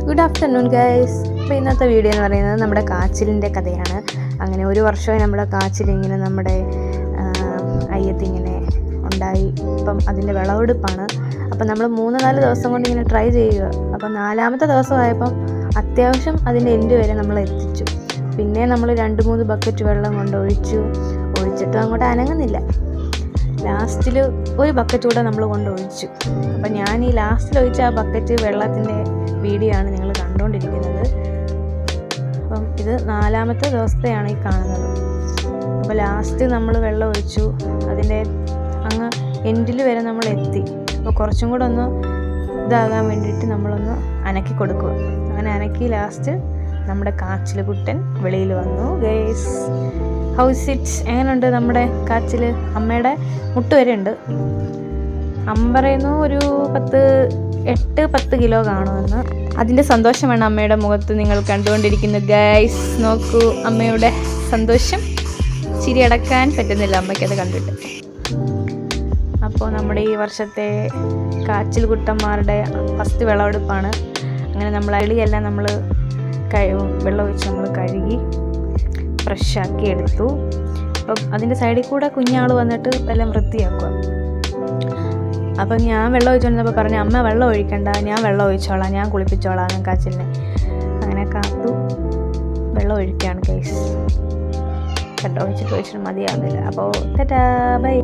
Good afternoon guys. അപ്പോൾ ഇന്നത്തെ video എന്ന് പറയുന്നത് നമ്മുടെ കാച്ചിലിൻ്റെ കഥയാണ്. അങ്ങനെ ഒരു വർഷമായി നമ്മുടെ കാച്ചിലിങ്ങനെ നമ്മുടെ അയ്യത്തിങ്ങനെ ഉണ്ടായി. ഇപ്പം അതിൻ്റെ വിളവെടുപ്പാണ്. അപ്പം നമ്മൾ 3-4 ദിവസം കൊണ്ട് ഇങ്ങനെ ട്രൈ ചെയ്യുക. അപ്പം 4-ാമത്തെ ദിവസമായപ്പം അത്യാവശ്യം അതിൻ്റെ എൻഡ് വരെ നമ്മൾ എത്തിച്ചു. പിന്നെ നമ്മൾ 2-3 ബക്കറ്റ് വെള്ളം കൊണ്ട് ഒഴിച്ചിട്ടും അങ്ങോട്ട് അനങ്ങുന്നില്ല. ലാസ്റ്റിൽ ഒരു ബക്കറ്റ് കൂടെ നമ്മൾ ഒഴിച്ചു. അപ്പം ഞാൻ ഈ ലാസ്റ്റിൽ ഒഴിച്ച ആ ബക്കറ്റ് വെള്ളത്തിൻ്റെ വീഡിയോ ആണ് നിങ്ങൾ കണ്ടുകൊണ്ടിരിക്കുന്നത്. അപ്പം ഇത് 4-ാമത്തെ ദിവസത്തെയാണ് ഈ കാണുന്നത്. അപ്പോൾ ലാസ്റ്റ് നമ്മൾ വെള്ളം ഒഴിച്ചു, അതിൻ്റെ അങ്ങ് എൻഡിൽ വരെ നമ്മൾ എത്തി. അപ്പോൾ കുറച്ചും കൂടെ ഒന്ന് ഇതാകാൻ വേണ്ടിയിട്ട് നമ്മളൊന്ന് അനക്കി കൊടുക്കുക. അങ്ങനെ അനക്കി ലാസ്റ്റ് നമ്മുടെ കാച്ചിൽ കുട്ടൻ വെളിയിൽ വന്നു. ഗൈസ്, ഹൗസ് ഇറ്റ്, എങ്ങനെയുണ്ട് നമ്മുടെ കാച്ചിൽ? അമ്മയുടെ മുട്ട് വരെ ഉണ്ട്. അമ്മ പറയുന്നു ഒരു 8-10 കിലോ കാണുമെന്ന്. അതിൻ്റെ സന്തോഷമാണ് അമ്മയുടെ മുഖത്ത് നിങ്ങൾ കണ്ടുകൊണ്ടിരിക്കുന്നത്. ഗൈസ് നോക്കൂ, അമ്മയുടെ സന്തോഷം ചിരി അടക്കാൻ പറ്റുന്നില്ല അമ്മയ്ക്കത് കണ്ടിട്ട്. അപ്പോൾ നമ്മുടെ ഈ വർഷത്തെ കാച്ചിൽ കുട്ടന്മാരുടെ ഫസ്റ്റ് വിളവെടുപ്പാണ്. അങ്ങനെ നമ്മൾ അളിയെല്ലാം നമ്മൾ വെള്ളം ഒഴിച്ച് നമ്മൾ കഴുകി ഫ്രഷാക്കി എടുത്തു. അപ്പം അതിൻ്റെ സൈഡിൽ കൂടെ കുഞ്ഞാൾ വന്നിട്ട് എല്ലാം വൃത്തിയാക്കുക. അപ്പം ഞാൻ വെള്ളം ഒഴിച്ചുകൊണ്ടിരുന്നപ്പോൾ പറഞ്ഞു, അമ്മ വെള്ളം ഒഴിക്കണ്ട, ഞാൻ വെള്ളം ഒഴിച്ചോളാം, ഞാൻ കുളിപ്പിച്ചോളാം ഞാൻ കാച്ചിലിനെ. അങ്ങനെ കാത്തു വെള്ളം ഒഴിക്കുകയാണ് കേസ്. വെള്ളം ഒഴിച്ചിട്ട് മതിയാവുന്നില്ല. അപ്പോൾ ടാറ്റാ ബൈ.